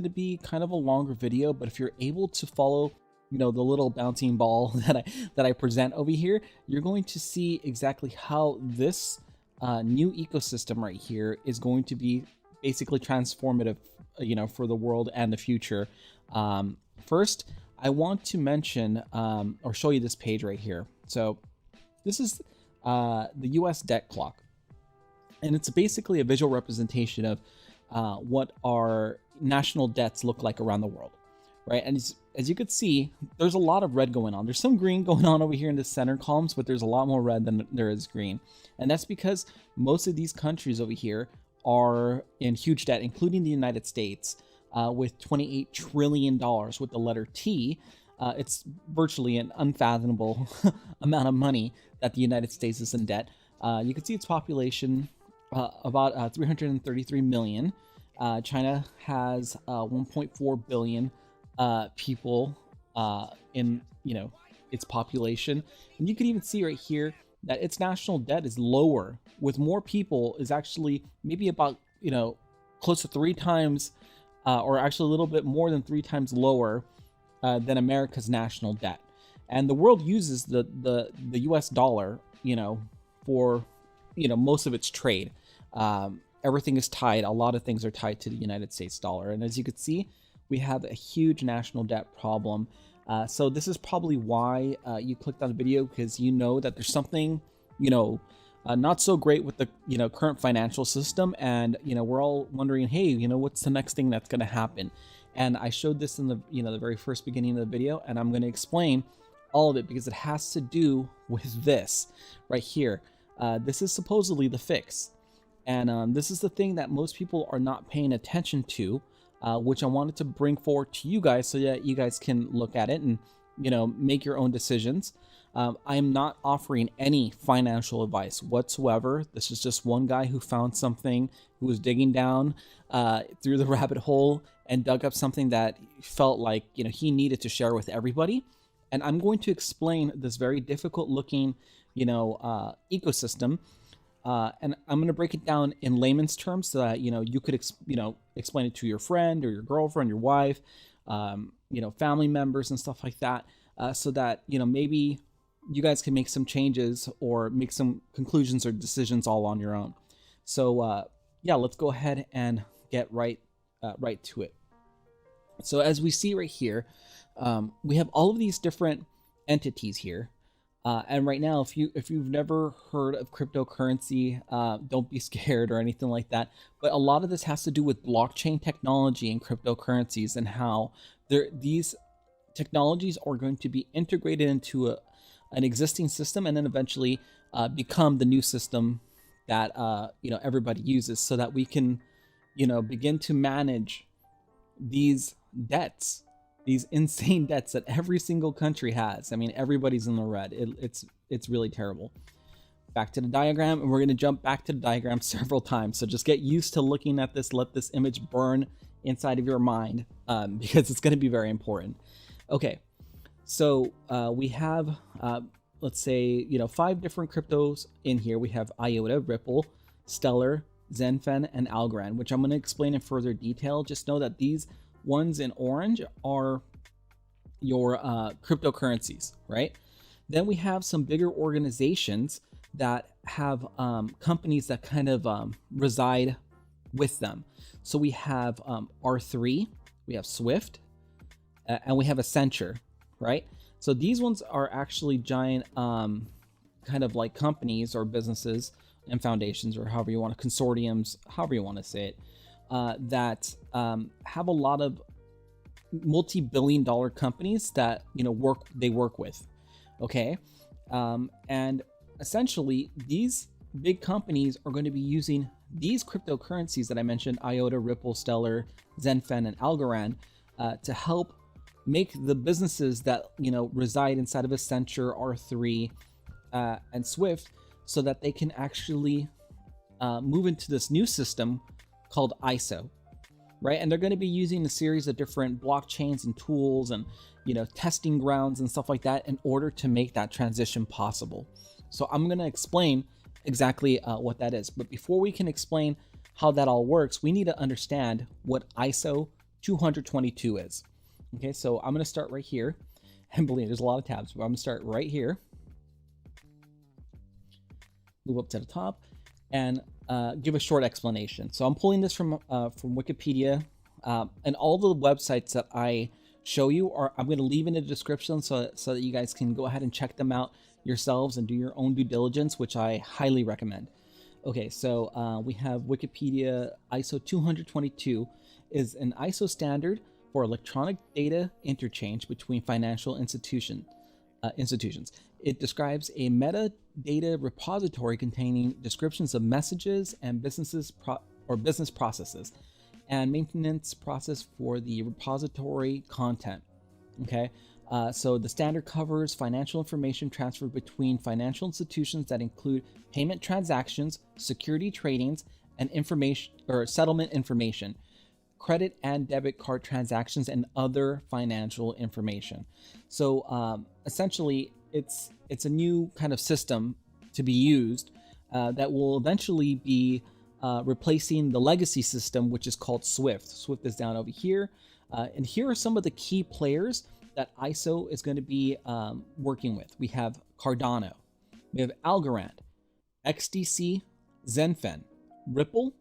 to be kind of a longer video, but if you're able to follow, the little bouncing ball that I present over here, you're going to see exactly how this new ecosystem right here is going to be basically transformative, for the world and the future. First, I want to mention or show you this page right here. So this is the US debt clock, and it's basically a visual representation of what our national debts look like around the world, right? And as you can see, there's a lot of red going on. There's some green going on over here in the center columns, but there's a lot more red than there is green. And that's because most of these countries over here are in huge debt, including the United States, with $28 trillion with the letter T. It's virtually an unfathomable amount of money that the United States is in debt. You can see its population, about 333 million. China has 1.4 billion people in its population, and you can even see right here that its national debt is lower, with more people, is actually maybe about close to 3 times, or actually a little bit more than 3 times lower than America's national debt. And the world uses the US dollar for most of its trade. Everything is tied. A lot of things are tied to the United States dollar. And as you can see, we have a huge national debt problem. So this is probably why you clicked on the video, because that there's something, not so great with the, current financial system. And, we're all wondering, hey, what's the next thing that's going to happen? And I showed this in the, the very first beginning of the video, and I'm going to explain all of it because it has to do with this right here. This is supposedly the fix. And this is the thing that most people are not paying attention to, which I wanted to bring forward to you guys so that you guys can look at it and, make your own decisions. I am not offering any financial advice whatsoever. This is just one guy who found something, who was digging down through the rabbit hole and dug up something that felt like, he needed to share with everybody. And I'm going to explain this very difficult looking, ecosystem. And I'm going to break it down in layman's terms so that, you could, explain it to your friend or your girlfriend, your wife, family members and stuff like that. So that, maybe you guys can make some changes or make some conclusions or decisions all on your own. So, yeah, let's go ahead and get right to it. So as we see right here, we have all of these different entities here. And right now, if you've never heard of cryptocurrency, don't be scared or anything like that. But a lot of this has to do with blockchain technology and cryptocurrencies, and how these technologies are going to be integrated into an existing system, and then eventually become the new system that everybody uses, so that we can begin to manage these debts. These insane debts that every single country has. I mean, everybody's in the red. It's really terrible. Back to the diagram, and we're going to jump back to the diagram several times. So just get used to looking at this. Let this image burn inside of your mind, because it's going to be very important. Okay, so we have, let's say, 5 different cryptos in here. We have IOTA, Ripple, Stellar, Xlm, and Algorand, which I'm going to explain in further detail. Just know that these ones in orange are your cryptocurrencies, right? Then we have some bigger organizations that have companies that kind of reside with them. So we have R3, we have Swift, and we have Accenture, right? So these ones are actually giant kind of like companies or businesses and foundations, or however you want to, consortiums, however you want to say it, that have a lot of multi-billion-dollar companies that they work with. Okay, and essentially these big companies are going to be using these cryptocurrencies that I mentioned, IOTA, Ripple, Stellar, Xlm, and Algorand, to help make the businesses that reside inside of Accenture, R3, and Swift, so that they can actually move into this new system called ISO, right? And they're going to be using a series of different blockchains and tools and testing grounds and stuff like that in order to make that transition possible. So I'm going to explain exactly what that is. But before we can explain how that all works, we need to understand what ISO 222 is. Okay, so I'm going to start right here. And believe me, there's a lot of tabs, but I'm going to start right here. Move up to the top and give a short explanation. So I'm pulling this from Wikipedia, and all the websites that I show you I'm going to leave in the description so that you guys can go ahead and check them out yourselves and do your own due diligence, which I highly recommend. Okay, so we have Wikipedia. ISO 222 is an ISO standard for electronic data interchange between financial institutions. It describes a metadata repository containing descriptions of messages and business processes and maintenance process for the repository content. Okay, so the standard covers financial information transferred between financial institutions that include payment transactions, security tradings, and information or settlement information, credit and debit card transactions, and other financial information. So essentially, it's a new kind of system to be used that will eventually be replacing the legacy system, which is called Swift. Swift is down over here. And here are some of the key players that ISO is going to be working with. We have Cardano, we have Algorand, XDC, Zenfen, Ripple,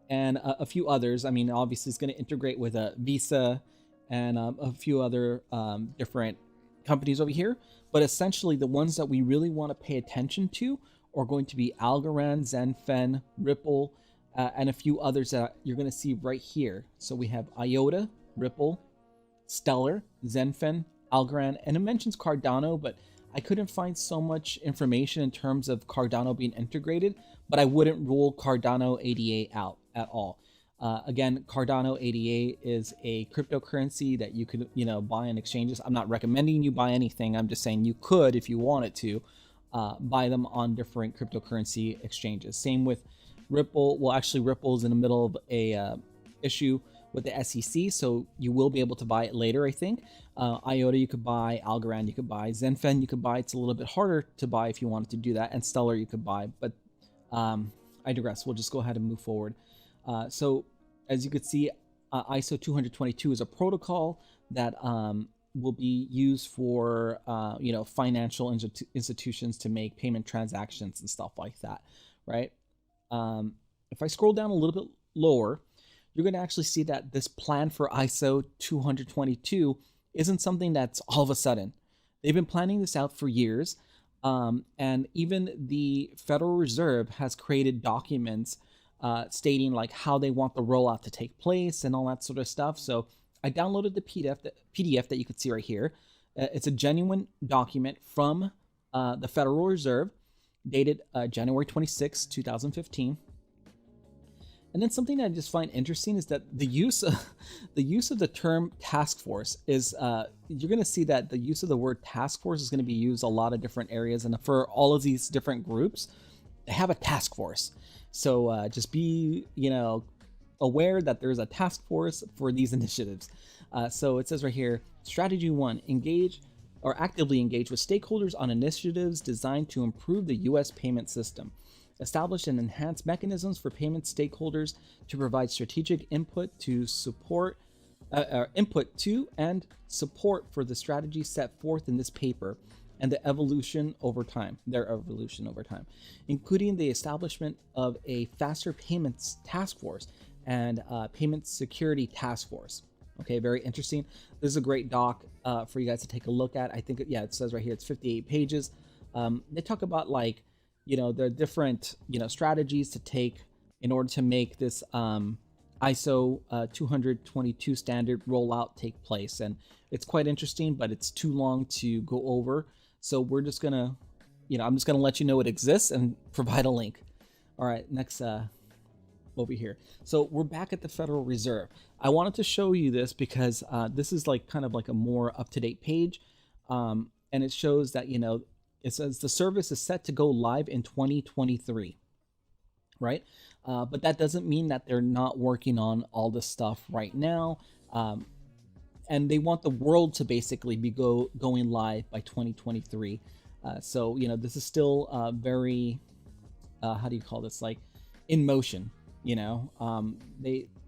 and a few others. I mean, obviously it's going to integrate with Visa and a few other different companies over here. But essentially the ones that we really want to pay attention to are going to be Algorand, Zenfen, Ripple, and a few others that you're going to see right here. So we have IOTA, Ripple, Stellar, Zenfen, Algorand, and it mentions Cardano, but I couldn't find so much information in terms of Cardano being integrated, but I wouldn't rule Cardano ADA out at all. Again, Cardano ADA is a cryptocurrency that you could, buy in exchanges. I'm not recommending you buy anything. I'm just saying you could, if you wanted to, buy them on different cryptocurrency exchanges. Same with Ripple. Well, actually, Ripple is in the middle of a issue with the SEC, so you will be able to buy it later, I think. IOTA you could buy, Algorand you could buy, Zenfen you could buy. It's a little bit harder to buy if you wanted to do that, and Stellar you could buy, but I digress. We'll just go ahead and move forward. So as you could see, ISO 222 is a protocol that will be used for financial institutions to make payment transactions and stuff like that, right? If I scroll down a little bit lower, you're going to actually see that this plan for ISO 222 isn't something that's all of a sudden. They've been planning this out for years, and even the Federal Reserve has created documents stating like how they want the rollout to take place and all that sort of stuff. So I downloaded the PDF that you can see right here. It's a genuine document from the Federal Reserve, dated January 26, 2015. And then something that I just find interesting is that the use of the term task force is you're going to see that the use of the word task force is going to be used a lot of different areas, and for all of these different groups, they have a task force. So just be aware that there's a task force for these initiatives. So it says right here, strategy 1: engage or actively engage with stakeholders on initiatives designed to improve the U.S. payment system. Establish and enhance mechanisms for payment stakeholders to provide strategic input to and support for the strategy set forth in this paper and their evolution over time, including the establishment of a faster payments task force and payment security task force. Okay, very interesting. This is a great doc for you guys to take a look at. I think, it says right here, it's 58 pages. They talk about the different, strategies to take in order to make this ISO 222 standard rollout take place. And it's quite interesting, but it's too long to go over. So we're just gonna, I'm just gonna let you know it exists and provide a link. All right, next over here. So we're back at the Federal Reserve. I wanted to show you this because this is kind of a more up-to-date page. And it shows that, it says the service is set to go live in 2023, right? But that doesn't mean that they're not working on all this stuff right now. And they want the world to basically be going live by 2023. So, this is still very, how do you call this? In motion,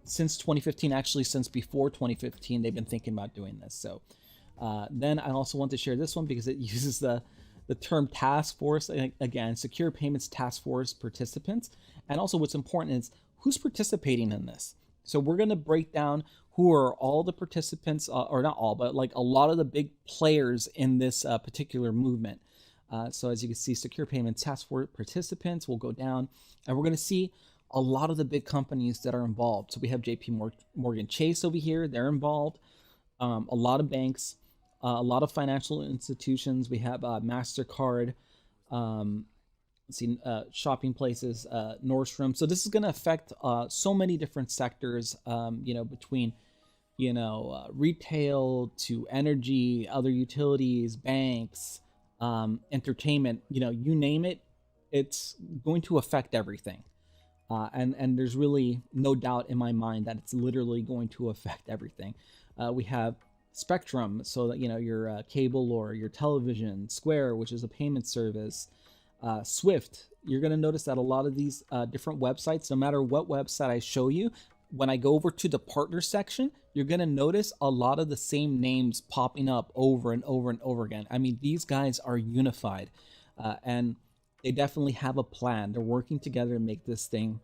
since 2015, actually since before 2015, they've been thinking about doing this. So then I also want to share this one because it uses the term task force, again, secure payments task force participants. And also what's important is who's participating in this. So we're going to break down who are all the participants, or not all, but like a lot of the big players in this particular movement. So as you can see, secure payments task force participants will go down, and we're going to see a lot of the big companies that are involved. So we have JP Morgan Chase over here, they're involved. A lot of banks, a lot of financial institutions. We have MasterCard, let's see, shopping places, Nordstrom. So this is going to affect so many different sectors, you know, between, you know, retail to energy, other utilities, banks, entertainment, you know, you name it, it's going to affect everything. And there's really no doubt in my mind that it's literally going to affect everything. We have Spectrum, so that, you know, your cable or your television, Square, which is a payment service, Swift. You're going to notice that a lot of these different websites, no matter what website I show you, when I go over to the partner section, you're going to notice a lot of the same names popping up over and over and over again. I mean, these guys are unified, and they definitely have a plan. They're working together to make this thing,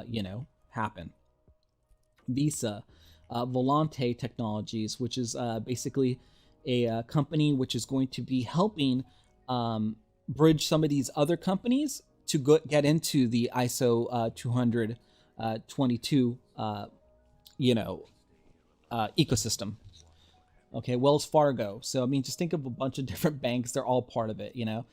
you know, happen. Visa, Volante Technologies, which is basically a company which is going to be helping bridge some of these other companies to get into the ISO 222, you know, ecosystem. Okay, Wells Fargo. So I mean, just think of a bunch of different banks. They're all part of it, you know.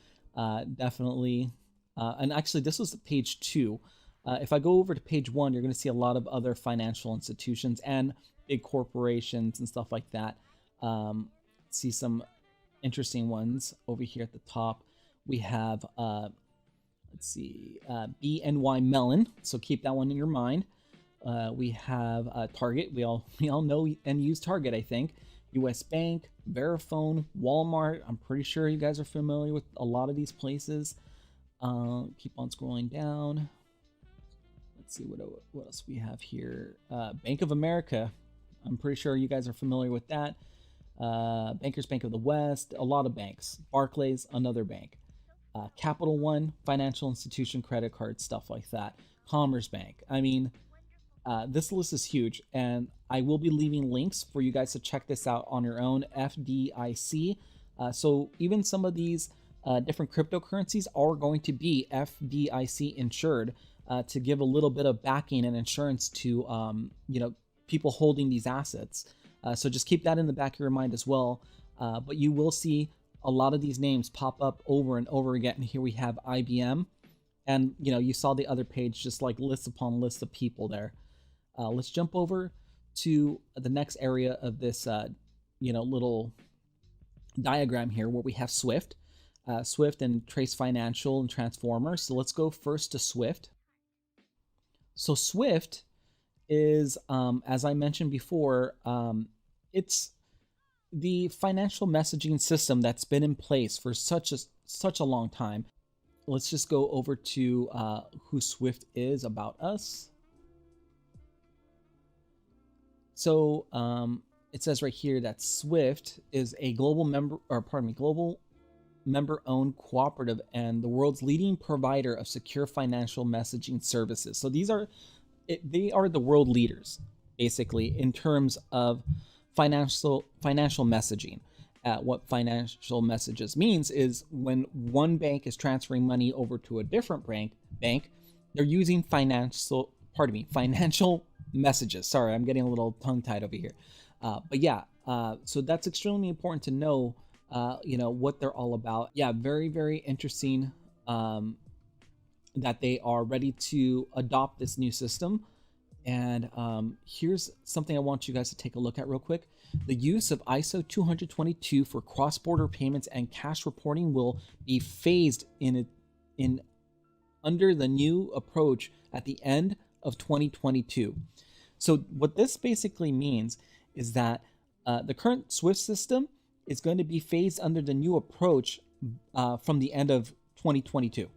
Definitely. And actually, this was page 2. If I go over to page 1, you're going to see a lot of other financial institutions and big corporations and stuff like that. See some interesting ones over here at the top. We have, let's see, BNY Mellon. So keep that one in your mind. We have Target. We all know and use Target, I think. US Bank, Verifone, Walmart. I'm pretty sure you guys are familiar with a lot of these places. Keep on scrolling down. Let's see what else we have here. Bank of America. I'm pretty sure you guys are familiar with that. Bankers Bank of the West. A lot of banks. Barclays, another bank. Capital One, financial institution, credit card, stuff like that. Commerce Bank. I mean, this list is huge, and I will be leaving links for you guys to check this out on your own. FDIC. So even some of these different cryptocurrencies are going to be FDIC insured to give a little bit of backing and insurance to you know, people holding these assets. So just keep that in the back of your mind as well. But you will see a lot of these names pop up over and over again. And here we have IBM, and you know, you saw the other page, just like list upon list of people there. Let's jump over to the next area of this, you know, little diagram here, where we have Swift, Swift and Trace Financial and Transformer. So let's go first to Swift. So Swift is, as I mentioned before, it's the financial messaging system that's been in place for such a long time. Let's just go over to who Swift is, about us. So it says right here that Swift is a global member-owned cooperative and the world's leading provider of secure financial messaging services. So they are the world leaders, basically, in terms of financial messaging. What financial messages means is when one bank is transferring money over to a different bank, they're using financial messages. Sorry, I'm getting a little tongue-tied over here. But yeah, so that's extremely important to know, you know, what they're all about. Yeah, very, very interesting that they are ready to adopt this new system. And here's something I want you guys to take a look at real quick. The use of ISO 222 for cross-border payments and cash reporting will be phased in under the new approach at the end of 2022. So what this basically means is that the current SWIFT system is going to be phased under the new approach from the end of 2022.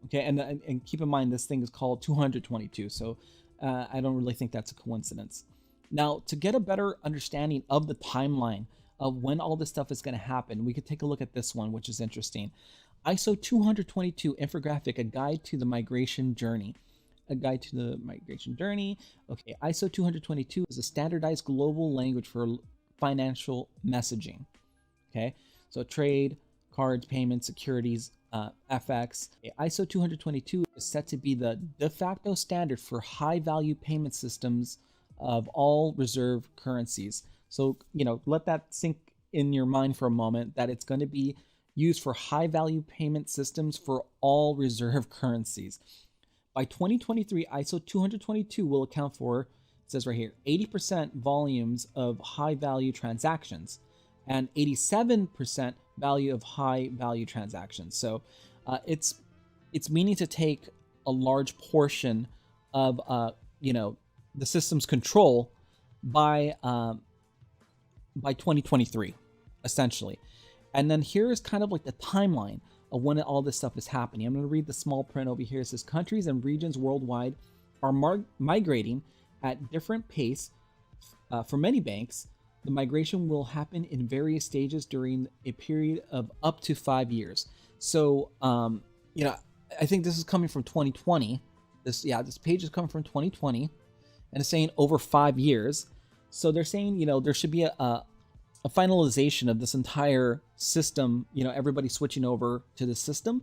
Okay, and keep in mind, this thing is called 222. So I don't really think that's a coincidence. Now, to get a better understanding of the timeline of when all this stuff is going to happen, we could take a look at this one, which is interesting. ISO 222 infographic, a guide to the migration journey. A guide to the migration journey. Okay, ISO 222 is a standardized global language for financial messaging. Okay, so trade, cards, payments, securities, FX. Okay, ISO 222 is set to be the de facto standard for high value payment systems of all reserve currencies. So, you know, let that sink in your mind for a moment, that it's going to be used for high value payment systems for all reserve currencies. By 2023, ISO 222 will account for, it says right here, 80% volumes of high value transactions and 87% value of high value transactions. So it's meaning to take a large portion of you know, the system's control by 2023, essentially. And then here is kind of like the timeline of when all this stuff is happening. I'm going to read the small print over here. It says countries and regions worldwide are migrating at different pace. For many banks, the migration will happen in various stages during a period of up to 5 years. So, you know, I think this is coming from 2020. This page is coming from 2020, and it's saying over 5 years. So they're saying, you know, there should be a finalization of this entire system, you know, everybody switching over to the system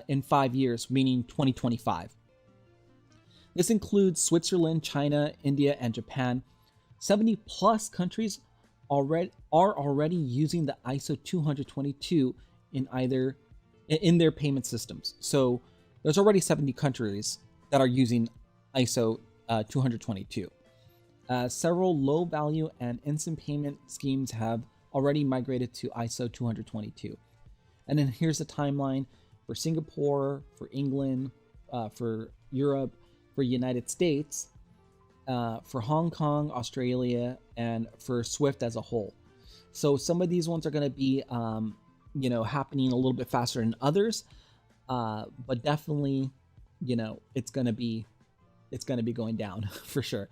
in 5 years, meaning 2025. This includes Switzerland, China, India, and Japan. 70 plus countries are already using the ISO 222 in their payment systems. So there's already 70 countries that are using ISO 222. Several low value and instant payment schemes have already migrated to ISO 222. And then here's the timeline for Singapore, for England, for Europe, for United States, for Hong Kong, Australia, and for SWIFT as a whole. So some of these ones are going to be, you know, happening a little bit faster than others, but definitely, you know, it's going to be going down for sure.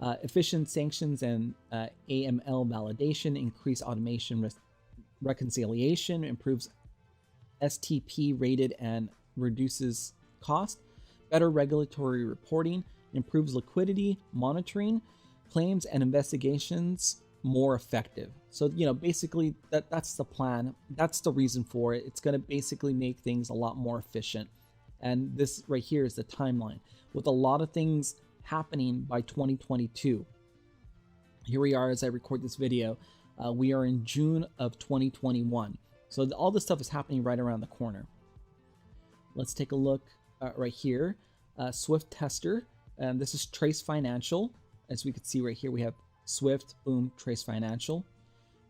Efficient sanctions and AML validation, increase automation reconciliation, improves STP rated and reduces cost, better regulatory reporting, improves liquidity monitoring, claims and investigations more effective. So, you know, basically that's the plan. That's the reason for it. It's going to basically make things a lot more efficient. And this right here is the timeline with a lot of things happening by 2022. Here we are as I record this video. We are in June of 2021. So all this stuff is happening right around the corner. Let's take a look right here. Swift tester, and this is Trace Financial. As we can see right here, we have Swift, boom, Trace Financial.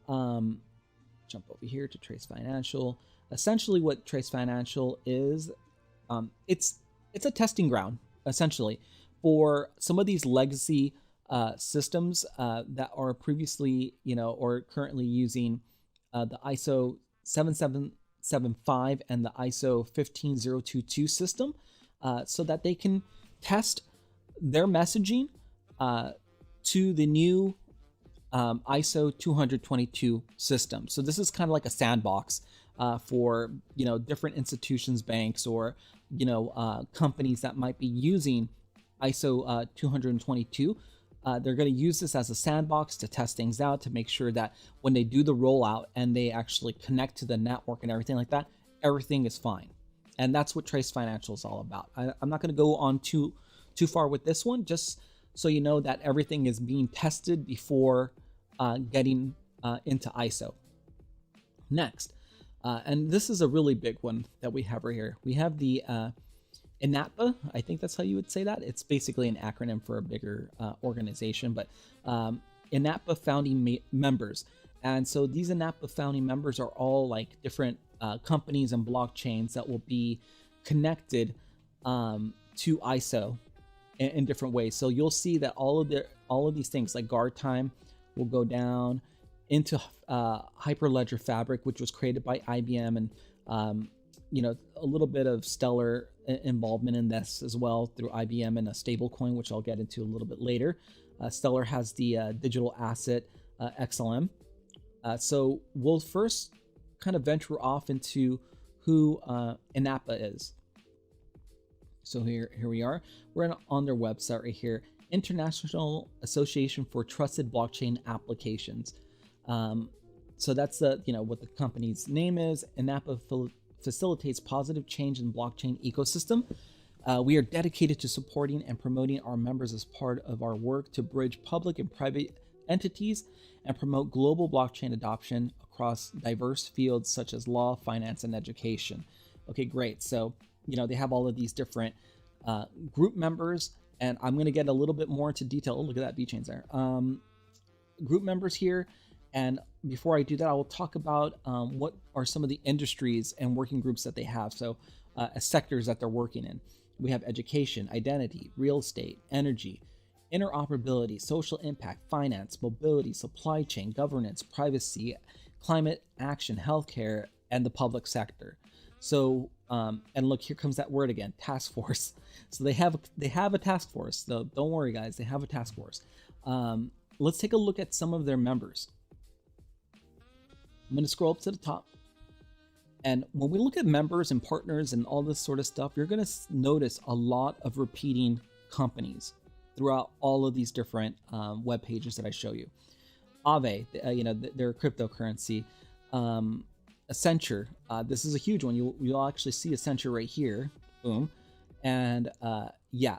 Jump over here to Trace Financial. Essentially what Trace Financial is, it's a testing ground, essentially, for some of these legacy systems that are previously, you know, or currently using the ISO 7775 and the ISO 15022 system, so that they can test their messaging to the new ISO 222 system. So this is kind of like a sandbox for, you know, different institutions, banks, or, you know, companies that might be using ISO 222. They're going to use this as a sandbox to test things out, to make sure that when they do the rollout and they actually connect to the network and everything like that, everything is fine. And that's what Trace Financial is all about. I'm not going to go on too far with this one, just so you know that everything is being tested before getting into ISO. Next, and this is a really big one that we have right here. We have the INATBA, I think that's how you would say that. It's basically an acronym for a bigger organization, but INATBA founding members. And so these INATBA founding members are all like different companies and blockchains that will be connected to ISO in different ways. So you'll see that all of these things like guard time will go down into Hyperledger Fabric, which was created by IBM, and you know, a little bit of Stellar involvement in this as well through IBM and a stable coin, which I'll get into a little bit later. Stellar has the digital asset XLM. So we'll first kind of venture off into who INAPA is. So here we are. We're on their website right here, International Association for Trusted Blockchain Applications. So that's the, you know, what the company's name is. INAPA facilitates positive change in blockchain ecosystem. We are dedicated to supporting and promoting our members as part of our work to bridge public and private entities and promote global blockchain adoption across diverse fields such as law, finance, and education. Okay, great. So, you know, they have all of these different group members, and I'm going to get a little bit more into detail. Oh, look at that VeChains there. Group members here. And before I do that, I will talk about what are some of the industries and working groups that they have. So sectors that they're working in. We have education, identity, real estate, energy, interoperability, social impact, finance, mobility, supply chain, governance, privacy, climate action, healthcare, and the public sector. So, and look, here comes that word again, task force. So they have a task force. So don't worry, guys, they have a task force. Let's take a look at some of their members. I'm going to scroll up to the top. And when we look at members and partners and all this sort of stuff, you're going to notice a lot of repeating companies throughout all of these different web pages that I show you. Aave, you know, their cryptocurrency. Accenture, this is a huge one. You'll actually see Accenture right here. Boom. And yeah,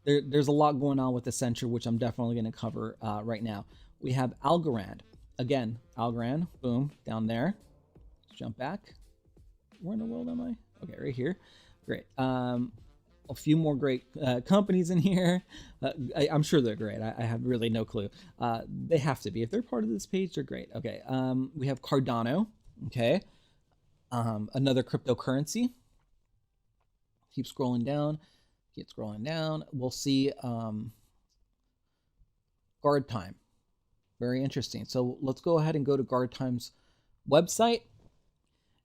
there's a lot going on with Accenture, which I'm definitely going to cover right now. We have Algorand. Again, Algorand, boom, down there. Let's jump back. Where in the world am I? Okay, right here. Great. A few more great companies in here. I'm sure they're great. I have really no clue. They have to be. If they're part of this page, they're great. Okay, we have Cardano. Okay, another cryptocurrency. Keep scrolling down. Keep scrolling down. We'll see Guard Time. Very interesting. So let's go ahead and go to Guard Time's website.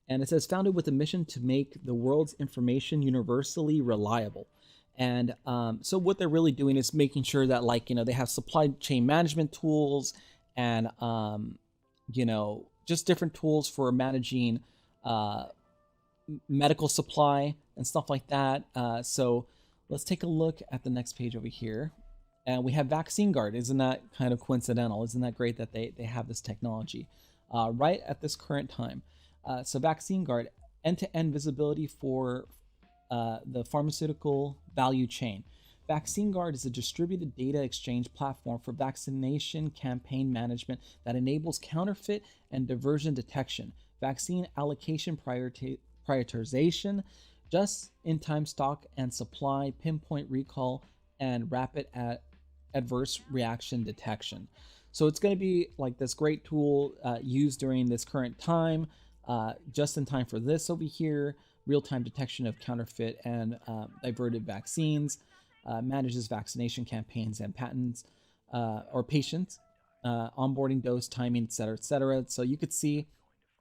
And it says, founded with a mission to make the world's information universally reliable. And so what they're really doing is making sure that, like, you know, they have supply chain management tools and, you know, just different tools for managing medical supply and stuff like that. So let's take a look at the next page over here. And we have Vaccine Guard. Isn't that kind of coincidental? Isn't that great that they have this technology right at this current time? So Vaccine Guard, end-to-end visibility for the pharmaceutical value chain. Vaccine Guard is a distributed data exchange platform for vaccination campaign management that enables counterfeit and diversion detection, vaccine allocation prioritization, just-in-time stock and supply, pinpoint recall, and rapid adverse reaction detection. So it's going to be like this great tool used during this current time, just in time for this over here, real-time detection of counterfeit and diverted vaccines, manages vaccination campaigns and patents or patients, onboarding dose, timing, etc., etc. So you could see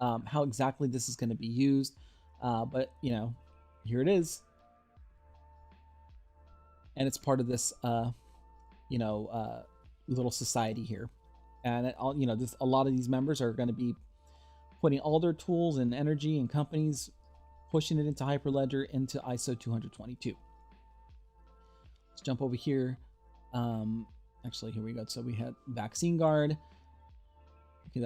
how exactly this is going to be used. But, you know, here it is. And it's part of this, you know, little society here. And, you know, a lot of these members are going to be putting all their tools and energy and companies, pushing it into Hyperledger, into ISO 20022. Let's jump over here. Actually, here we go. So we had Vaccine Guard. Okay,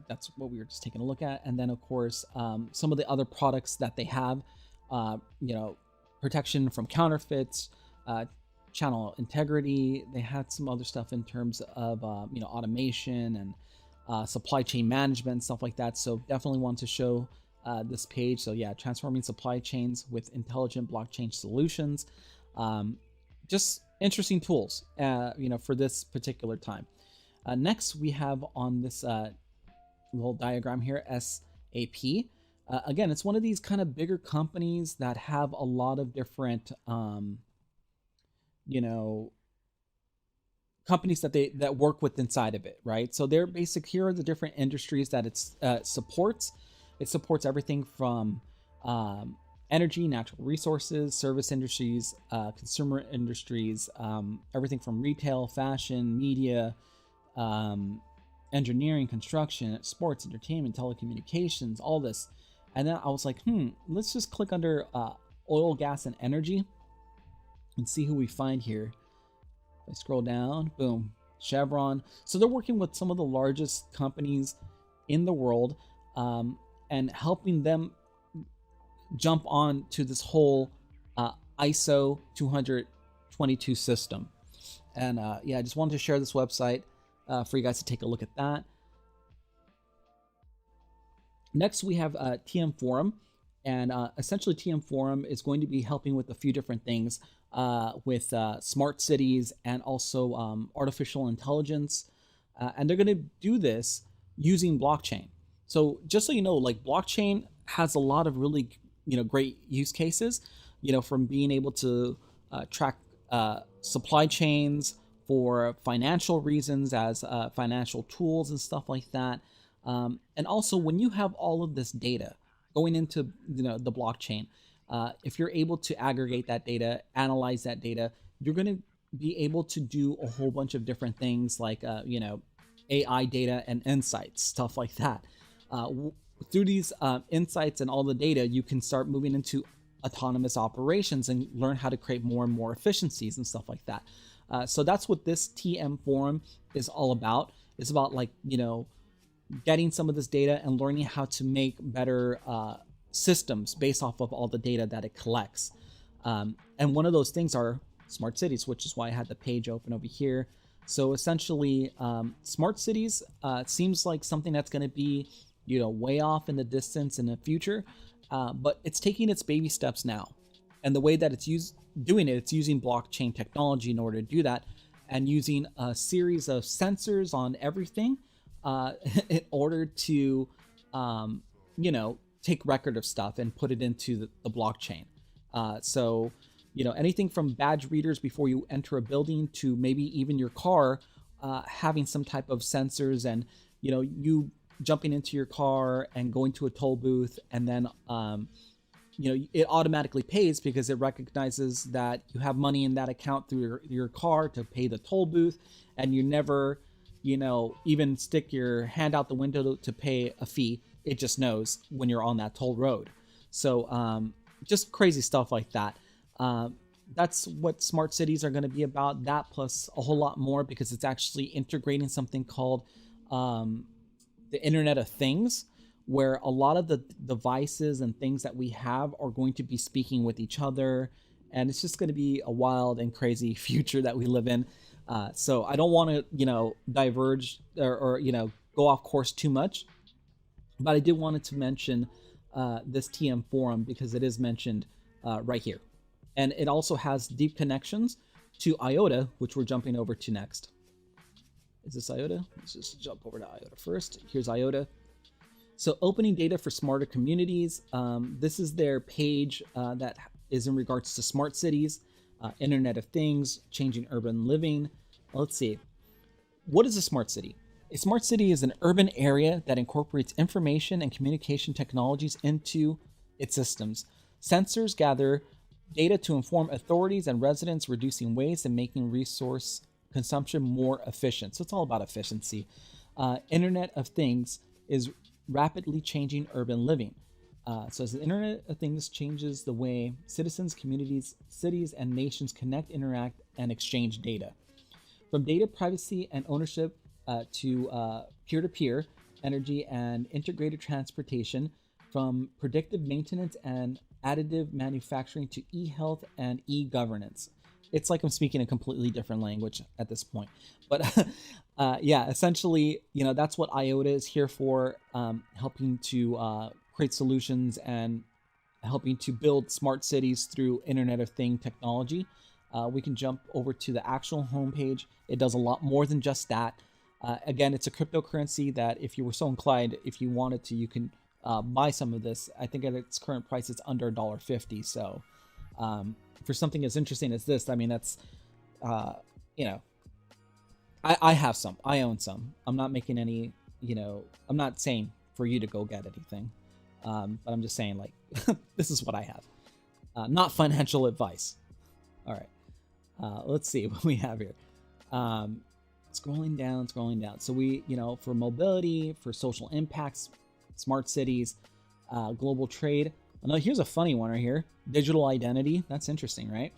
that's what we were just taking a look at. And then, of course, some of the other products that they have, you know, protection from counterfeits, channel integrity. They had some other stuff in terms of, you know, automation and supply chain management and stuff like that. So definitely want to show this page. So yeah, transforming supply chains with intelligent blockchain solutions. Just interesting tools, you know, for this particular time. Next, we have on this little diagram here, SAP. Again, it's one of these kind of bigger companies that have a lot of different, you know, companies that work with inside of it, right? So they're here are the different industries that it supports. It supports everything from energy, natural resources, service industries, consumer industries, everything from retail, fashion, media, engineering, construction, sports, entertainment, telecommunications, all this. And then I was like, let's just click under oil, gas, and energy and see who we find here. If I scroll down, boom, Chevron. So they're working with some of the largest companies in the world and helping them jump on to this whole ISO 20022 system. And yeah, I just wanted to share this website for you guys to take a look at that. Next, we have TM Forum, and essentially TM Forum is going to be helping with a few different things with smart cities and also artificial intelligence, and they're going to do this using blockchain. So just so you know, like blockchain has a lot of really great use cases, from being able to track supply chains for financial reasons as financial tools and stuff like that. And also when you have all of this data going into the blockchain, if you're able to aggregate that data, analyze that data, you're going to be able to do a whole bunch of different things like AI data and insights, stuff like that. Through these insights and all the data, you can start moving into autonomous operations and learn how to create more and more efficiencies and stuff like that. So that's what this TM Forum is all about. It's about getting some of this data and learning how to make better systems based off of all the data that it collects. And one of those things are smart cities, which is why I had the page open over here. So essentially, smart cities seems like something that's going to be way off in the distance in the future, but it's taking its baby steps now. And the way that it's doing it, it's using blockchain technology in order to do that, and using a series of sensors on everything in order to, take record of stuff and put it into the blockchain. So, anything from badge readers before you enter a building to maybe even your car having some type of sensors, and, you jumping into your car and going to a toll booth, and then, it automatically pays because it recognizes that you have money in that account through your car to pay the toll booth, and you never, even stick your hand out the window to pay a fee. It just knows when you're on that toll road. So just crazy stuff like that. That's what smart cities are going to be about. That plus a whole lot more, because it's actually integrating something called the Internet of Things, where a lot of the devices and things that we have are going to be speaking with each other. And it's just going to be a wild and crazy future that we live in. So I don't want to, diverge or go off course too much. But I did wanted to mention this TM Forum because it is mentioned right here. And it also has deep connections to IOTA, which we're jumping over to next. Is this IOTA? Let's just jump over to IOTA first. Here's IOTA. So opening data for smarter communities. This is their page that is in regards to smart cities, Internet of Things, changing urban living. Let's see. What is a smart city? A smart city is an urban area that incorporates information and communication technologies into its systems. Sensors gather data to inform authorities and residents, reducing waste and making resource consumption more efficient. So it's all about efficiency. Internet of Things is rapidly changing urban living. So as the Internet of Things changes the way citizens, communities, cities, and nations connect, interact, and exchange data. From data privacy and ownership to peer-to-peer energy and integrated transportation, from predictive maintenance and additive manufacturing to e-health and e-governance. It's like I'm speaking a completely different language at this point. But yeah, essentially, that's what IOTA is here for, helping to create solutions and helping to build smart cities through Internet of Things technology. We can jump over to the actual homepage. It does a lot more than just that. Again, it's a cryptocurrency that if you were so inclined, if you wanted to, you can buy some of this. I think at its current price, it's under $1.50. So for something as interesting as this, I mean, that's, I have some, I own some. I'm not making any, I'm not saying for you to go get anything. But I'm just saying, like, this is what I have. Not financial advice. All right. Let's see what we have here. Scrolling down. So we, for mobility, for social impacts, smart cities, global trade. Oh, no, here's a funny one right here. Digital identity. That's interesting, right?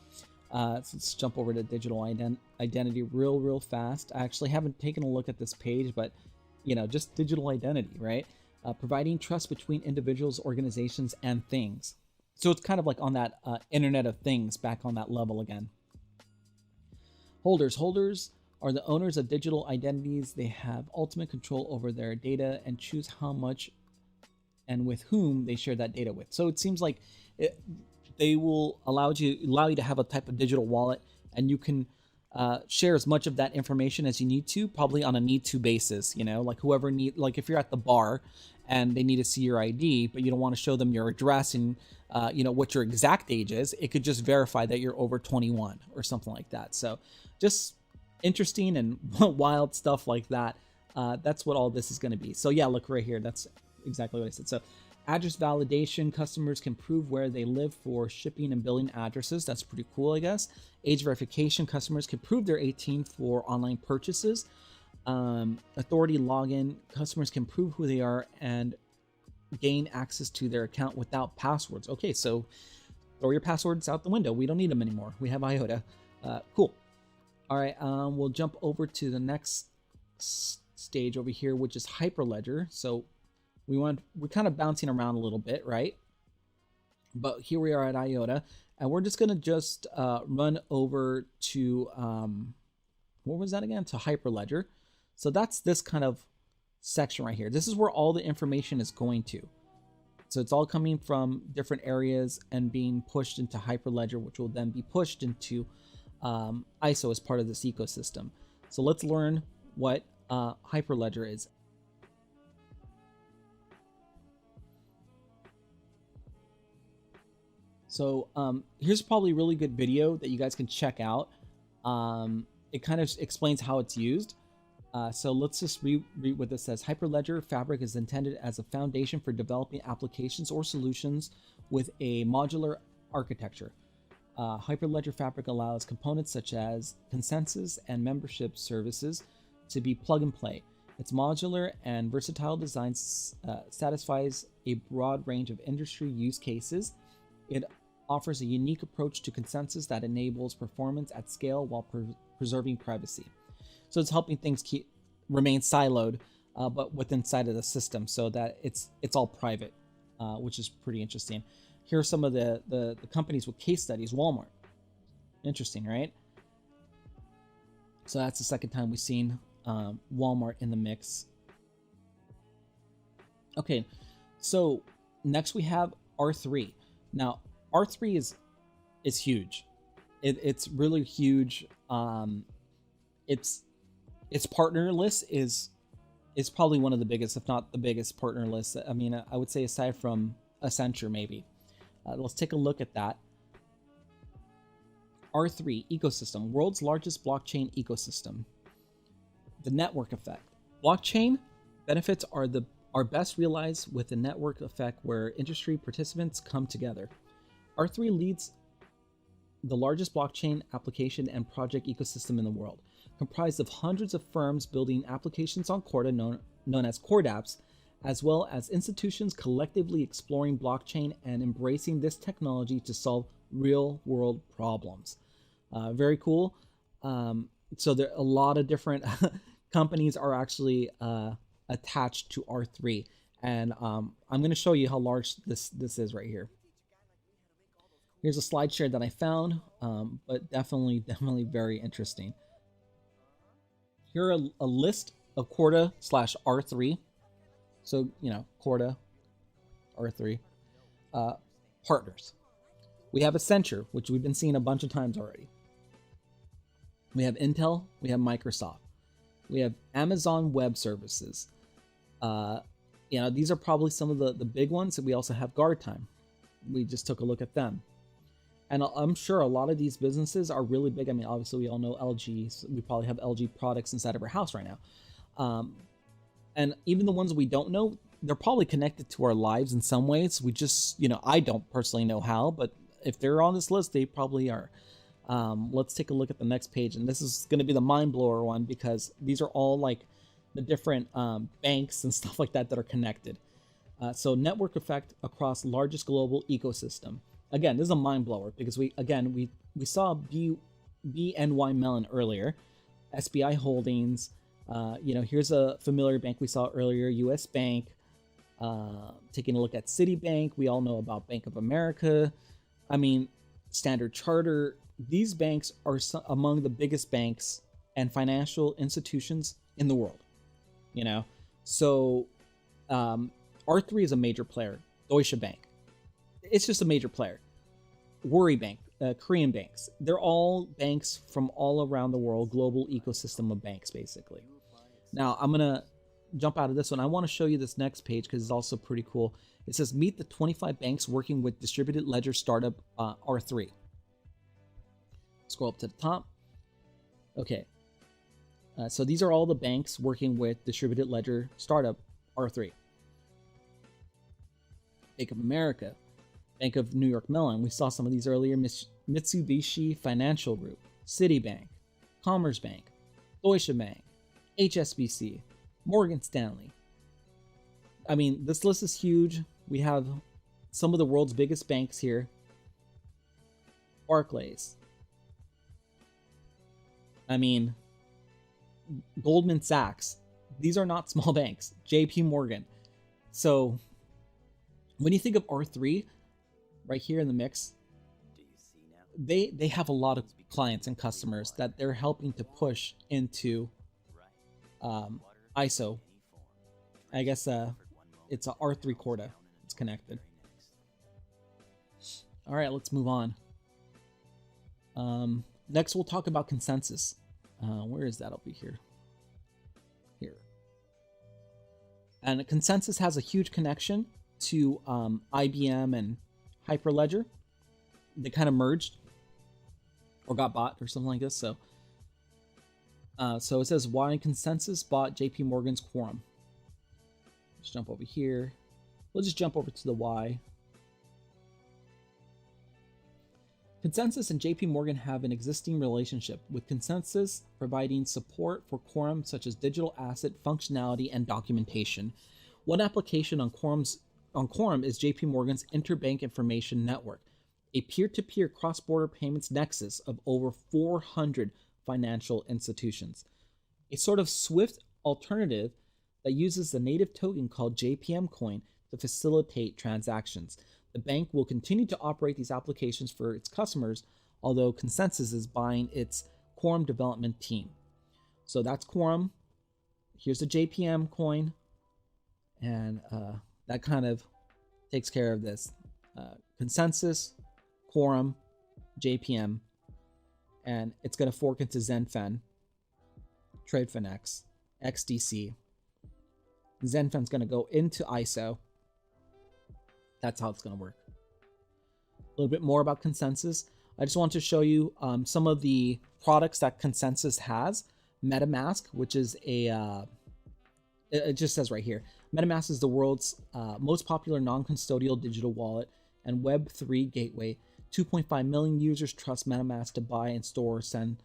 So let's jump over to digital identity real fast. I actually haven't taken a look at this page, but just digital identity, right? Providing trust between individuals, organizations, and things. So it's kind of like on that Internet of Things, back on that level again. Holders are the owners of digital identities. They have ultimate control over their data and choose how much and with whom they share that data with. So it seems like they will allow you to have a type of digital wallet, and you can share as much of that information as you need to, probably on a need-to basis. Like whoever like if you're at the bar and they need to see your ID, but you don't want to show them your address and what your exact age is, it could just verify that you're over 21 or something like that. So just interesting and wild stuff like that. That's what all this is going to be. So yeah, look right here. That's exactly what I said. So address validation, customers can prove where they live for shipping and billing addresses. That's pretty cool, I guess. Age verification, customers can prove they're 18 for online purchases. Authority login, customers can prove who they are and gain access to their account without passwords. Okay, so throw your passwords out the window. We don't need them anymore. We have IOTA. Cool. All right, we'll jump over to the next stage over here, which is Hyperledger. So we're kind of bouncing around a little bit, right? But here we are at IOTA, and we're just gonna run over to what was that again? To Hyperledger. So that's this kind of section right here. This is where all the information is going to. So it's all coming from different areas and being pushed into Hyperledger, which will then be pushed into ISO as part of this ecosystem. So let's learn what Hyperledger is. So here's probably a really good video that you guys can check out. It kind of explains how it's used. So let's just read what this says. Hyperledger Fabric is intended as a foundation for developing applications or solutions with a modular architecture. Hyperledger Fabric allows components such as consensus and membership services to be plug and play. Its modular and versatile design satisfies a broad range of industry use cases. It offers a unique approach to consensus that enables performance at scale while preserving privacy. So it's helping things remain siloed, but within inside of the system, so that it's all private, which is pretty interesting. Here are some of the companies with case studies. Walmart. Interesting, right? So that's the second time we've seen Walmart in the mix. Okay, so next we have R3. Now, R3 is huge. It's really huge. Its partner list is probably one of the biggest, if not the biggest partner list. I mean, I would say aside from Accenture, maybe. Let's take a look at that. R3 ecosystem, world's largest blockchain ecosystem. The network effect. Blockchain benefits are best realized with the network effect where industry participants come together. R3 leads the largest blockchain application and project ecosystem in the world, comprised of hundreds of firms building applications on Corda known as Cord apps, as well as institutions collectively exploring blockchain and embracing this technology to solve real-world problems. Very cool. So there a lot of different companies are actually attached to R3, and I'm going to show you how large this is right here. Here's a slide share that I found, but definitely very interesting. Here are a list of Corda/R3. So, Corda, R3, partners. We have Accenture, which we've been seeing a bunch of times already. We have Intel, we have Microsoft. We have Amazon Web Services. These are probably some of the big ones. We also have GuardTime. We just took a look at them. And I'm sure a lot of these businesses are really big. I mean, obviously, we all know LG. So we probably have LG products inside of our house right now. And even the ones we don't know, they're probably connected to our lives in some ways. We just, I don't personally know how, but if they're on this list, they probably are. Let's take a look at the next page, and this is going to be the mind blower one, because these are all like the different banks and stuff like that are connected. So network effect across largest global ecosystem. Again, this is a mind blower because we saw BNY Mellon earlier, SBI Holdings. Here's a familiar bank we saw earlier, US Bank. Taking a look at Citibank, we all know about Bank of America. I mean, Standard Charter. These banks are among the biggest banks and financial institutions in the world. So R3 is a major player. Deutsche Bank, it's just a major player. Worry Bank, Korean banks. They're all banks from all around the world, global ecosystem of banks, basically. Now, I'm going to jump out of this one. I want to show you this next page because it's also pretty cool. It says, meet the 25 banks working with distributed ledger startup R3. Scroll up to the top. Okay. So these are all the banks working with distributed ledger startup R3. Bank of America, Bank of New York Mellon. We saw some of these earlier. Mitsubishi Financial Group, Citibank, Commerce Bank, Deutsche Bank, HSBC, Morgan Stanley. I mean, this list is huge. We have some of the world's biggest banks here. Barclays. I mean, Goldman Sachs. These are not small banks. JP Morgan. So when you think of R3, right here in the mix, they have a lot of clients and customers that they're helping to push into ISO. I guess it's a R3 Corda. It's connected. All right, let's move on. Next, we'll talk about consensus. Where is that? I'll be here. Here. And consensus has a huge connection to IBM and Hyperledger. They kind of merged or got bought or something like this. So it says why Consensus bought JP Morgan's Quorum. Let's jump over here. We'll just jump over to the why. Consensus and JP Morgan have an existing relationship, with Consensus providing support for Quorum such as digital asset functionality and documentation. One application on Quorum is JP Morgan's Interbank Information Network, a peer-to-peer cross-border payments nexus of over 400 financial institutions. A sort of Swift alternative that uses the native token called JPM coin to facilitate transactions. The bank will continue to operate these applications for its customers, although Consensus is buying its Quorum development team. So that's Quorum. Here's the JPM coin, and that kind of takes care of this. Consensus, Quorum, JPM, and it's going to fork into ZenFin, TradeFinX, XDC. ZenFin's going to go into ISO. That's how it's going to work. A little bit more about Consensus. I just want to show you some of the products that Consensus has. MetaMask, which is it just says right here, MetaMask is the world's most popular non-custodial digital wallet and Web3 gateway. 2.5 million users trust MetaMask to buy and store, send,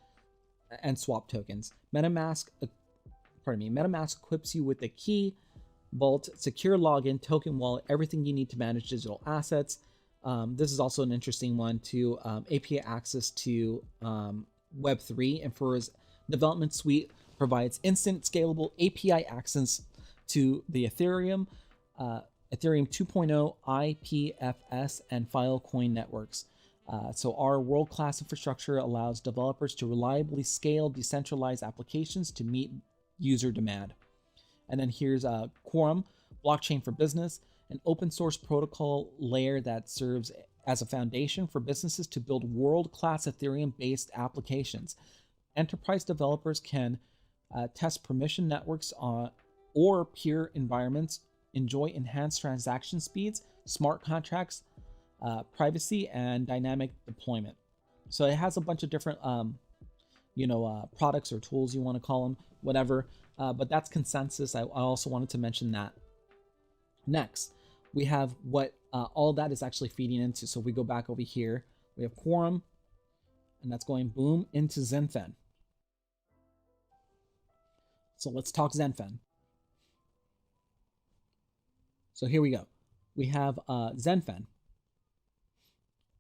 and swap tokens. MetaMask equips you with a key, vault, secure login, token wallet, everything you need to manage digital assets. This is also an interesting one too. API access to Web3, and for his development suite provides instant scalable API access to the Ethereum 2.0, IPFS, and Filecoin networks. So our world-class infrastructure allows developers to reliably scale decentralized applications to meet user demand. And then here's Quorum, blockchain for business, an open source protocol layer that serves as a foundation for businesses to build world-class Ethereum-based applications. Enterprise developers can test permission networks or peer environments, enjoy enhanced transaction speeds, smart contracts, privacy, and dynamic deployment. So it has a bunch of different, products or tools, you want to call them, whatever. But that's Consensus. I also wanted to mention that. Next, we have what all that is actually feeding into. So we go back over here, we have Quorum, and that's going boom into Zenfen. So let's talk Zenfen. So here we go. We have Zenfen,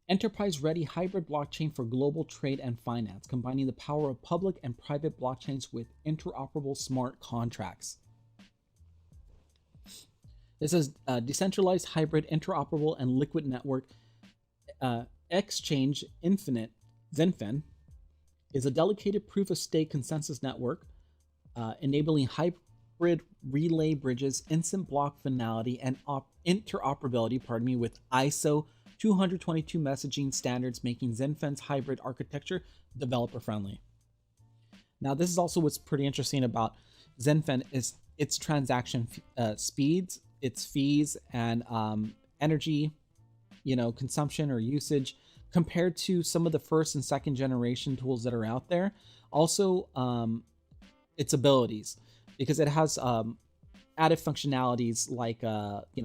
enterprise-ready hybrid blockchain for global trade and finance, combining the power of public and private blockchains with interoperable smart contracts. This is a decentralized, hybrid, interoperable, and liquid network. Exchange Infinite Zenfen is a dedicated proof-of-stake consensus network enabling hybrid relay bridges, instant block finality, and interoperability, with ISO 222 messaging standards, making Zenfen's hybrid architecture developer-friendly. Now, this is also what's pretty interesting about Zenfen is its transaction speeds, its fees, and energy, consumption or usage compared to some of the first and second generation tools that are out there. Also, its abilities, because it has added functionalities like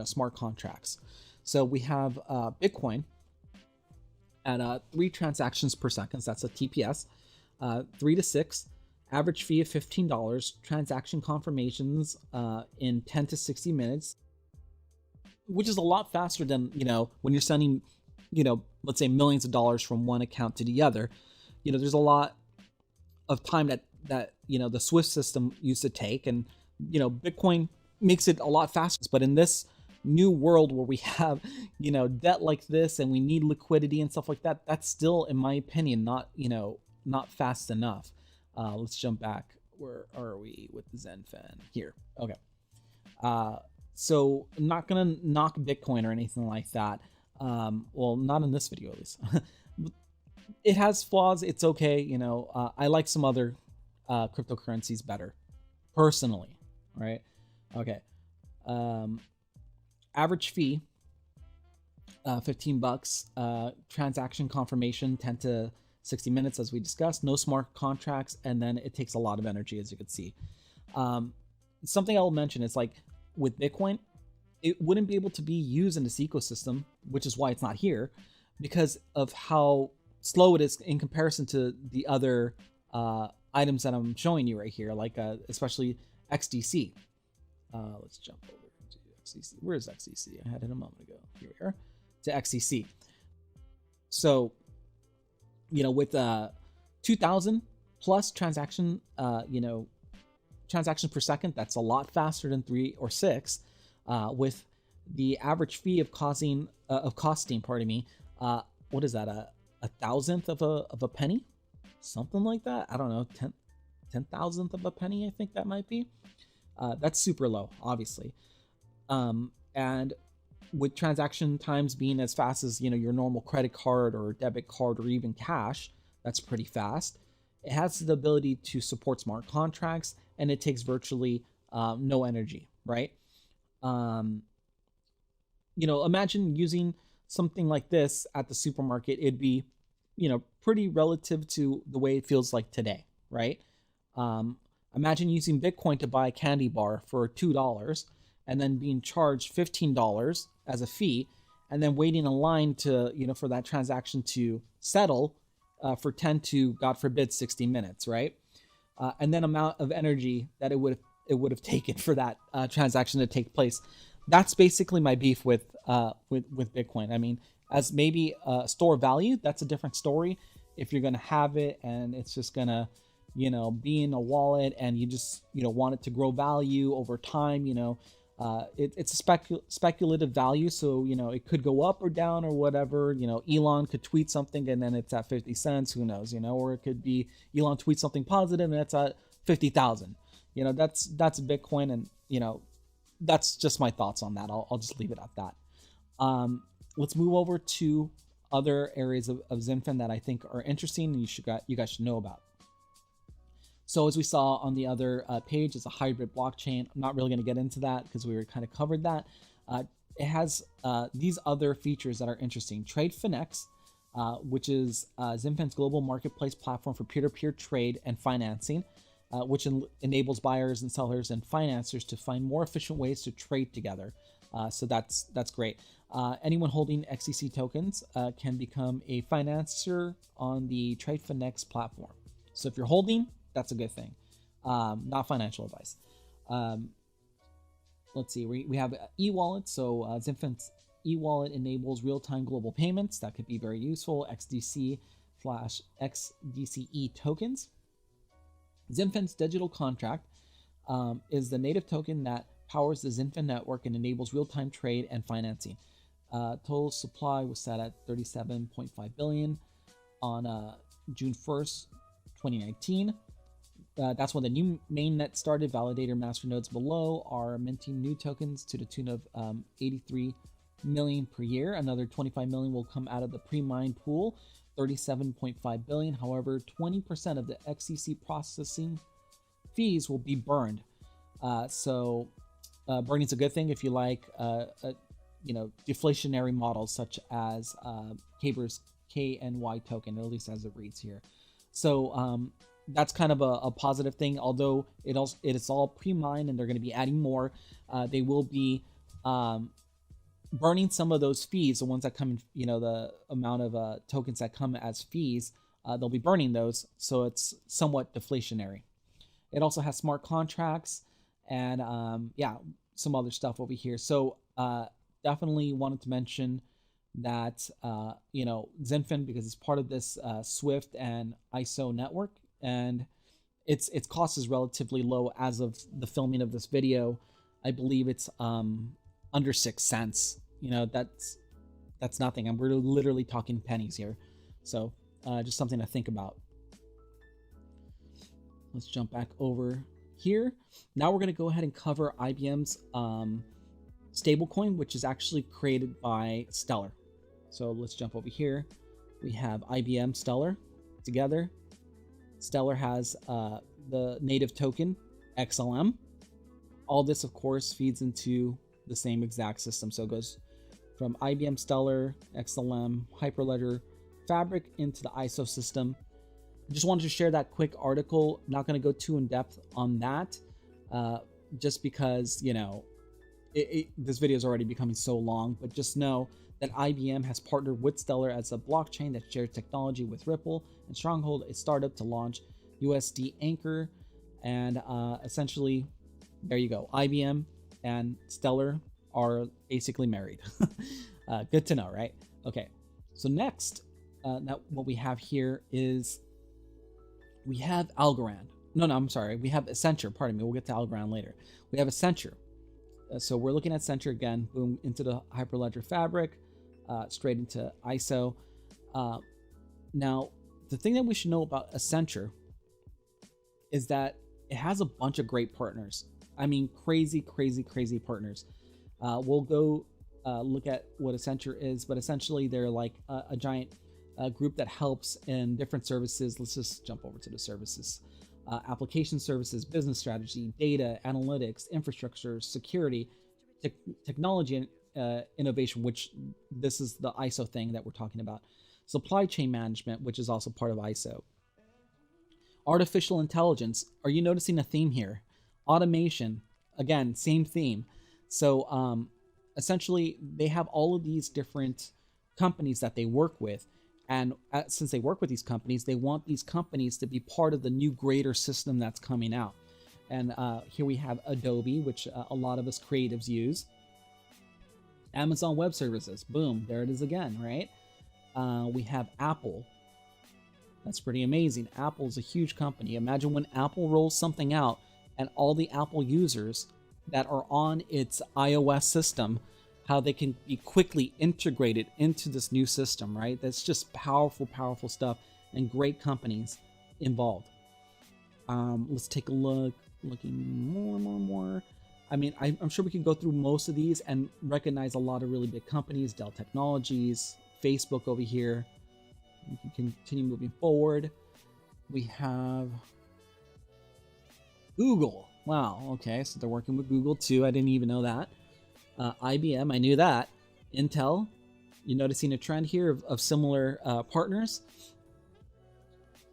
smart contracts. So we have Bitcoin at 3 transactions per second. That's a TPS, 3 to 6, average fee of $15, transaction confirmations in 10 to 60 minutes, which is a lot faster than when you're sending let's say millions of dollars from one account to the other. There's a lot of time that the Swift system used to take, and Bitcoin makes it a lot faster. But in this new world where we have debt like this and we need liquidity and stuff like that, that's still, in my opinion, not fast enough. Let's jump back. Where are we with the Zenfen? Here. Okay. So I'm not gonna knock Bitcoin or anything like that. Well, not in this video at least. It has flaws. It's okay. I like some other cryptocurrencies better, personally. Right? Okay. Average fee, $15. Transaction confirmation, 10 to 60 minutes, as we discussed. No smart contracts, and then it takes a lot of energy, as you can see. Something I'll mention is like with Bitcoin, it wouldn't be able to be used in this ecosystem, which is why it's not here, because of how slow it is in comparison to the other items that I'm showing you right here, like especially XDC. Let's jump over to XDC. Where's XDC? I had it a moment ago. Here we are, to XDC. So, with 2,000 plus transaction, transactions per second, that's a lot faster than 3 or 6. With the average fee of costing, what is that? A thousandth of a penny, something like that. I don't know, 10,000th of a penny. I think that might be. That's super low, obviously. And with transaction times being as fast as your normal credit card or debit card or even cash, that's pretty fast. It has the ability to support smart contracts, and it takes virtually no energy, right? Imagine using something like this at the supermarket. It'd be, pretty relative to the way it feels like today, right? Imagine using Bitcoin to buy a candy bar for $2 and then being charged $15 as a fee, and then waiting in line to, for that transaction to settle for 10 to, God forbid, 60 minutes, right? And then amount of energy that it would have taken for that transaction to take place. That's basically my beef with Bitcoin. I mean, as maybe a store of value, that's a different story. If you're gonna have it and it's just gonna, be in a wallet, and you just want it to grow value over time, it's a speculative value. So it could go up or down or whatever. Elon could tweet something and then it's at 50 cents. Who knows? Or it could be Elon tweets something positive and it's at 50,000. That's Bitcoin, and that's just my thoughts on that. I'll just leave it at that. Let's move over to other areas of Zenfen that I think are interesting and you guys should know about. So as we saw on the other page, it's a hybrid blockchain. I'm not really going to get into that because we kind of covered that. It has these other features that are interesting. Trade Finex, which is Zenfen's global marketplace platform for peer-to-peer trade and financing. which enables buyers and sellers and financiers to find more efficient ways to trade together. So that's great. Anyone holding XDC tokens can become a financer on the TradeFinex platform. So if you're holding, that's a good thing. Not financial advice. Let's see, we have e-wallet. So Zinfin's e-wallet enables real-time global payments. That could be very useful. XDC/XDCE tokens. Zinfin's digital contract is the native token that powers the Zinfin network and enables real-time trade and financing. Total supply was set at 37.5 billion on June 1st, 2019. That's when the new mainnet started. Validator master nodes below are minting new tokens to the tune of 83 million per year. Another 25 million will come out of the pre-mined pool, 37.5 billion. However, 20% of the XDC processing fees will be burned. So burning is a good thing if you like deflationary models such as Kaber's KNY token, at least as it reads here. So that's kind of a positive thing, although it is all pre-mined and they're going to be adding more. They will be burning some of those fees, the ones that come in, the amount of tokens that come as fees, they'll be burning those, so it's somewhat deflationary. It also has smart contracts and some other stuff over here. So definitely wanted to mention that Zinfin, because it's part of this Swift and ISO network, and its cost is relatively low as of the filming of this video. I believe it's under 6 cents. That's nothing. We're literally talking pennies here. So just something to think about. Let's jump back over here. Now we're going to go ahead and cover IBM's stablecoin, which is actually created by Stellar. So let's jump over here. We have IBM Stellar together. Stellar has the native token XLM. All this, of course, feeds into the same exact system. So it goes from IBM Stellar, XLM, Hyperledger, Fabric into the ISO system. I just wanted to share that quick article. Not going to go too in depth on that, just because, this video is already becoming so long, but just know that IBM has partnered with Stellar as a blockchain that shares technology with Ripple and Stronghold, a startup, to launch USD Anchor. And essentially, there you go. IBM and Stellar are basically married. Good to know, right? Okay, so next, what we have here is we have Algorand. No, I'm sorry. We have Accenture. Pardon me. We'll get to Algorand later. We have Accenture. So we're looking at Accenture again. Boom, into the Hyperledger Fabric, straight into ISO. Now, the thing that we should know about Accenture is that it has a bunch of great partners. I mean, crazy partners. We'll go look at what Accenture is, but essentially they're like a giant group that helps in different services. Let's just jump over to the services. Application services, business strategy, data, analytics, infrastructure, security, technology, and innovation, which this is the ISO thing that we're talking about. Supply chain management, which is also part of ISO. Artificial intelligence. Are you noticing a theme here? Automation, again, same theme. So essentially, they have all of these different companies that they work with. And since they work with these companies, they want these companies to be part of the new greater system that's coming out. And here we have Adobe, which a lot of us creatives use. Amazon Web Services, boom, there it is again, right? We have Apple. That's pretty amazing. Apple is a huge company. Imagine when Apple rolls something out and all the Apple users that are on its iOS system, how they can be quickly integrated into this new system, right? That's just powerful stuff, and great companies involved. Let's take a look, looking more. I mean, I'm sure we can go through most of these and recognize a lot of really big companies, Dell Technologies, Facebook over here. We can continue moving forward. We have Google. Wow, okay, so they're working with Google too. I didn't even know that. IBM, I knew that. Intel, you're noticing a trend here of similar partners.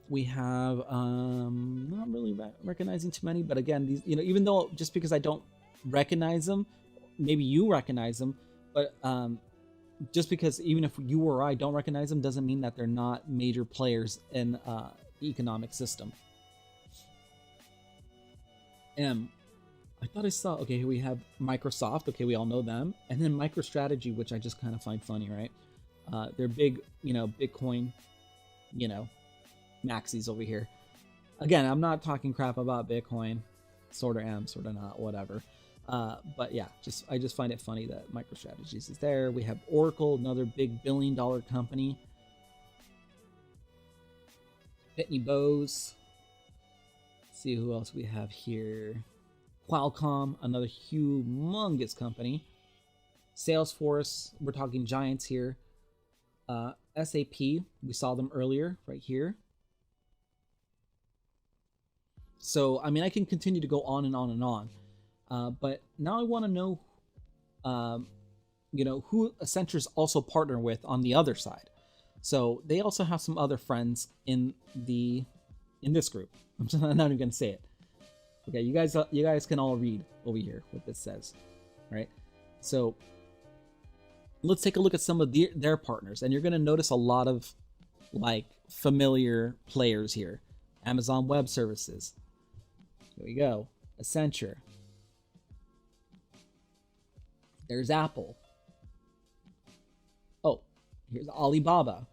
We have not really recognizing too many, but again, these, you know, even though just because I don't recognize them, maybe you recognize them, but just because even if you or I don't recognize them doesn't mean that they're not major players in the economic system. I thought I saw, okay, here we have Microsoft. Okay, we all know them. And then MicroStrategy, which I just kind of find funny, right? They're big, you know, Bitcoin, you know, maxis over here. Again, I'm not talking crap about Bitcoin. Sort of am, sort of not, whatever. But yeah, I just find it funny that MicroStrategies is there. We have Oracle, another big billion-dollar company. Pitney Bowes. Let's see who else we have here. Qualcomm, another humongous company. Salesforce, we're talking giants here. SAP, we saw them earlier, right here. So, I mean, I can continue to go on and on and on. But now I want to know, you know, who Accenture's also partner with on the other side. So they also have some other friends in this group. I'm not even going to say it. Okay, you guys can all read over here what this says, right? So let's take a look at some of their partners, and you're going to notice a lot of like familiar players here. Amazon Web Services. Here we go. Accenture. There's Apple. Oh, here's Alibaba.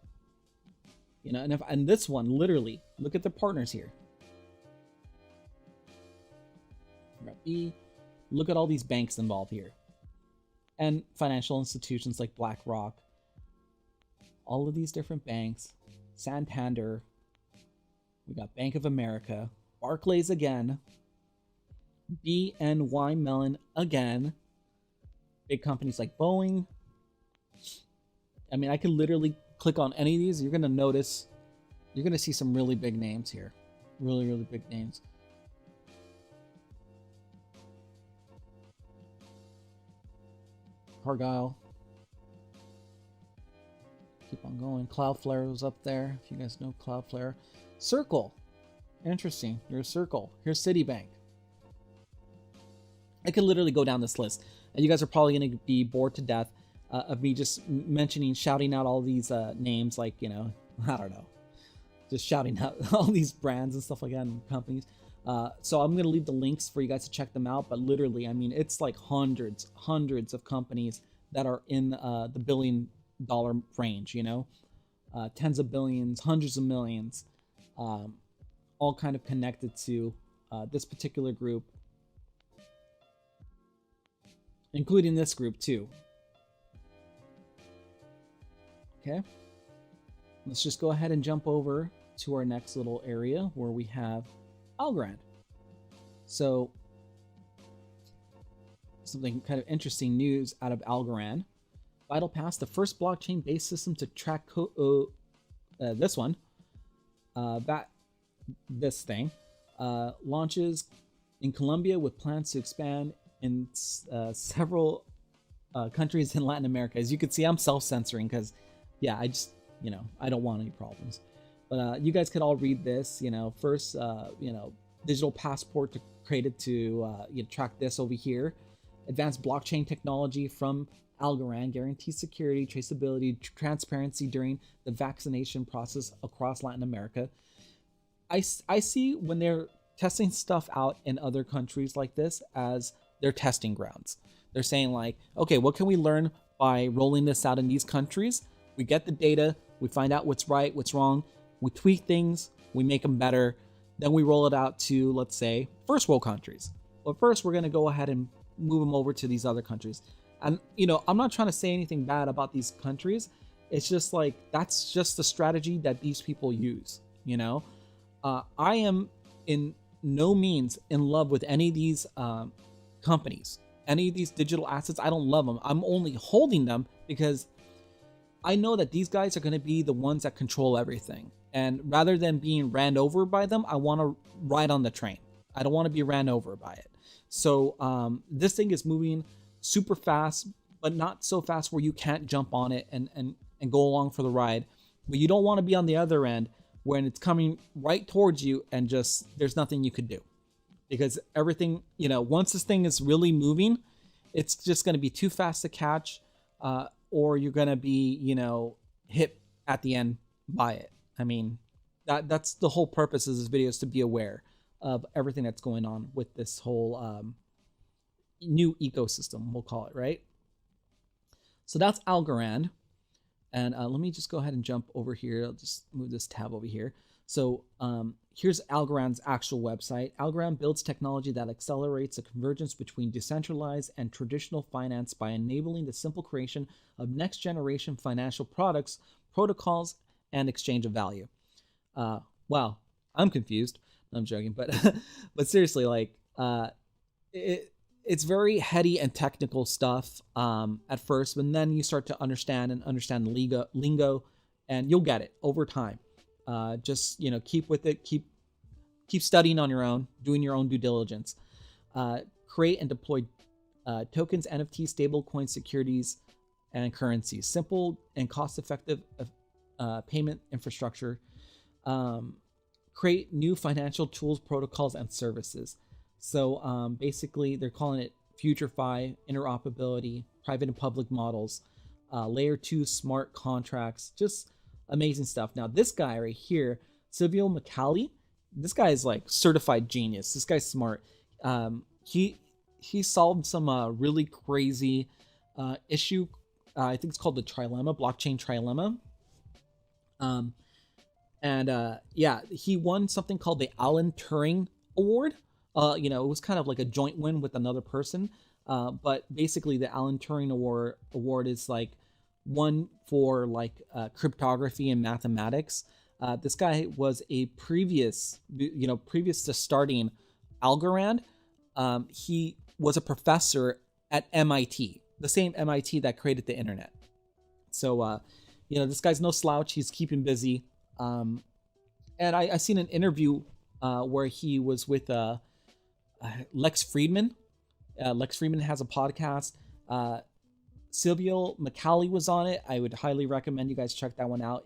You know, and this one, literally, look at the partners here. Look at all these banks involved here. And financial institutions like BlackRock. All of these different banks. Santander. We got Bank of America. Barclays again. BNY Mellon again. Big companies like Boeing. I mean, I could literally click on any of these. You're going to notice, you're going to see some really big names here. Really, really big names. Cargill. Keep on going. Cloudflare was up there. If you guys know Cloudflare. Circle. Interesting. Here's Circle. Here's Citibank. I could literally go down this list. And you guys are probably going to be bored to death of me just shouting out all these names, like, you know, I don't know. Just shouting out all these brands and stuff like that and companies. So I'm going to leave the links for you guys to check them out. But literally, I mean, it's like hundreds of companies that are in the $1 billion range, you know, tens of billions, hundreds of millions, all kind of connected to this particular group, including this group too. Okay, let's just go ahead and jump over to our next little area where we have Algorand. So something kind of interesting news out of Algorand. VitalPass, the first blockchain-based system to track this one, this thing, launches in Colombia with plans to expand in several countries in Latin America. As you can see, I'm self-censoring because, yeah, I just, you know, I don't want any problems. But you guys could all read this, you know, first, you know, digital passport created to you know, track this over here. Advanced blockchain technology from Algorand guarantees security, traceability, transparency during the vaccination process across Latin America. I see when they're testing stuff out in other countries like this as their testing grounds. They're saying like, okay, what can we learn by rolling this out in these countries? We get the data, we find out what's right, what's wrong, we tweak things, we make them better, then we roll it out to, let's say, first world countries. But first, we're going to go ahead and move them over to these other countries. And, you know, I'm not trying to say anything bad about these countries. It's just like, that's just the strategy that these people use, you know? I am in no means in love with any of these companies, any of these digital assets. I don't love them. I'm only holding them because I know that these guys are going to be the ones that control everything. And rather than being ran over by them, I want to ride on the train. I don't want to be ran over by it. So this thing is moving super fast, but not so fast where you can't jump on it and go along for the ride. But you don't want to be on the other end when it's coming right towards you and just there's nothing you could do, because everything, you know, once this thing is really moving, it's just going to be too fast to catch, or you're going to be, you know, hit at the end by it. I mean, that's the whole purpose of this video, is to be aware of everything that's going on with this whole new ecosystem, we'll call it, right? So that's Algorand. And let me just go ahead and jump over here. I'll just move this tab over here. So here's Algorand's actual website. Algorand builds technology that accelerates the convergence between decentralized and traditional finance by enabling the simple creation of next generation financial products, protocols, and exchange of value. Wow, I'm confused. No, I'm joking, but but seriously, like it's very heady and technical stuff at first, but then you start to understand the lingo, and you'll get it over time. Just, you know, keep with it, keep studying on your own, doing your own due diligence. Create and deploy tokens, NFTs, stablecoin securities, and currencies. Simple and cost-effective payment infrastructure. Create new financial tools, protocols, and services. So basically, they're calling it FutureFi, interoperability, private and public models, layer 2 smart contracts, just amazing stuff. Now, this guy right here, Silvio Micali, this guy is like certified genius. This guy's smart. He solved some really crazy issue. I think it's called the trilemma, blockchain trilemma. Yeah, he won something called the Alan Turing Award. You know, it was kind of like a joint win with another person. But basically, the Alan Turing Award is like one for like cryptography and mathematics. This guy was a previous to starting Algorand, he was a professor at MIT, the same MIT that created the internet. So, you know, this guy's no slouch. He's keeping busy. And I seen an interview where he was with Lex Friedman. Lex Friedman has a podcast. Silvio Micali was on it. I would highly recommend you guys check that one out.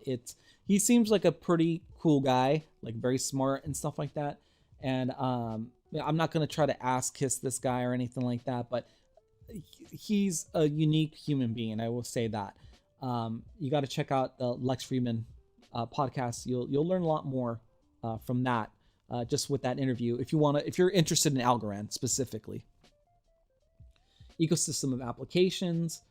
He seems like a pretty cool guy, like very smart and stuff like that. And I'm not going to try to ass kiss this guy or anything like that, but he's a unique human being. I will say that. You got to check out the Lex Friedman podcast. You'll learn a lot more from that, just with that interview. If you're interested in Algorand specifically. Ecosystem of applications.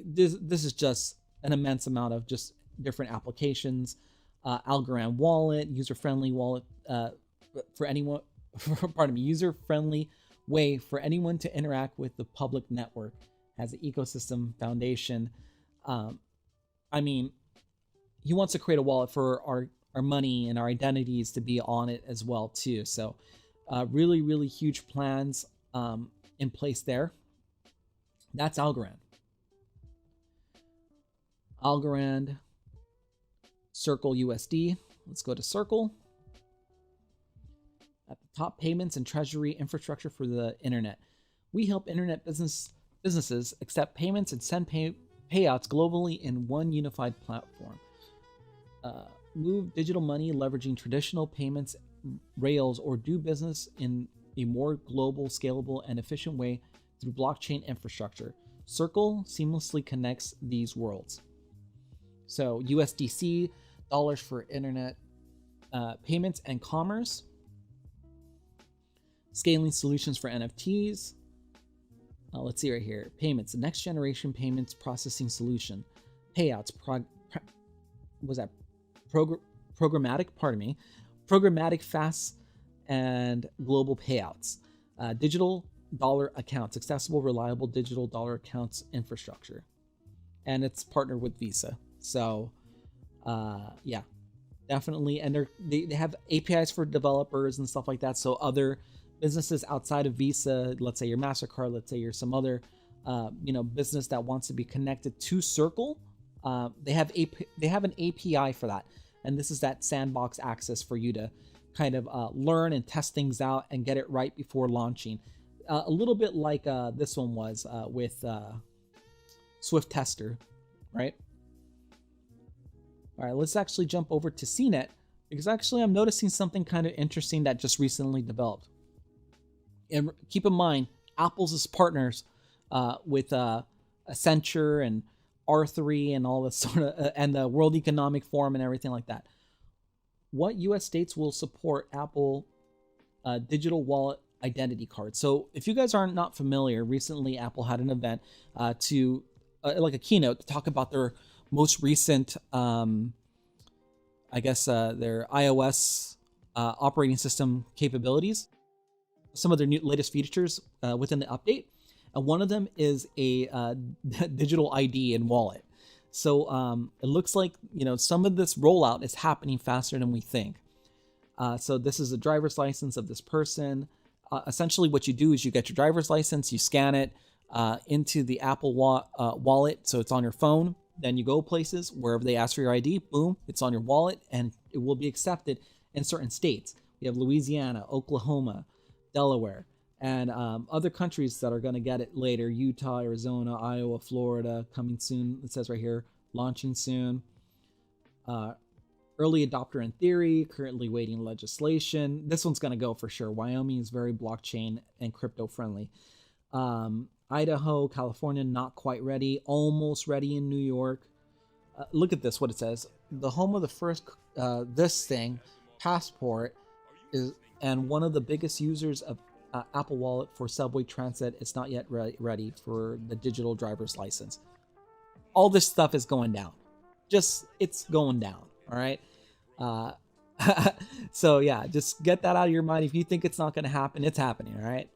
This is just an immense amount of just different applications. Algorand wallet, user-friendly wallet for anyone. Pardon me, user-friendly way for anyone to interact with the public network. Has an ecosystem foundation. I mean, he wants to create a wallet for our money and our identities to be on it as well too. So really, really huge plans in place there. That's Algorand. Algorand, Circle USD. Let's go to Circle. At the top, payments and treasury infrastructure for the internet. We help internet businesses accept payments and send payouts globally in one unified platform. Move digital money leveraging traditional payments rails, or do business in a more global, scalable, and efficient way through blockchain infrastructure. Circle seamlessly connects these worlds. So USDC, dollars for internet payments and commerce. Scaling solutions for NFTs. Let's see right here. Payments, the next generation payments processing solution. Payouts, programmatic, programmatic fast and global payouts. Digital dollar accounts, accessible, reliable digital dollar accounts infrastructure. And it's partnered with Visa. So, yeah, definitely. And they have APIs for developers and stuff like that. So other businesses outside of Visa, let's say your MasterCard, let's say you're some other, business that wants to be connected to Circle, they have an API for that. And this is that sandbox access for you to kind of learn and test things out and get it right before launching. A little bit like this one was with Swift Tester, right? All right, let's actually jump over to CNET, because actually I'm noticing something kind of interesting that just recently developed. And keep in mind, Apple's is partners with Accenture and R3 and all this sort of, and the World Economic Forum and everything like that. What U.S. states will support Apple digital wallet identity cards? So if you guys are not familiar, recently Apple had an event to like a keynote to talk about their most recent, I guess, their iOS operating system capabilities, some of their new latest features within the update. And one of them is a digital ID and wallet. So it looks like, you know, some of this rollout is happening faster than we think. So this is a driver's license of this person. Essentially what you do is you get your driver's license, you scan it into the Apple wallet, so it's on your phone. Then you go places, wherever they ask for your ID, boom, it's on your wallet, and it will be accepted in certain states. We have Louisiana, Oklahoma, Delaware, and other countries that are going to get it later: Utah, Arizona, Iowa, Florida, coming soon. It says right here, launching soon. Early adopter in theory, currently waiting legislation. This one's going to go for sure. Wyoming is very blockchain and crypto friendly. Idaho, California, not quite ready. Almost ready in New York. Look at this, what it says. The home of the first, this thing, Passport, is, and one of the biggest users of Apple Wallet for subway transit. It's not yet ready for the digital driver's license. All this stuff is going down. It's going down, all right? So yeah, just get that out of your mind. If you think it's not going to happen, it's happening, all right?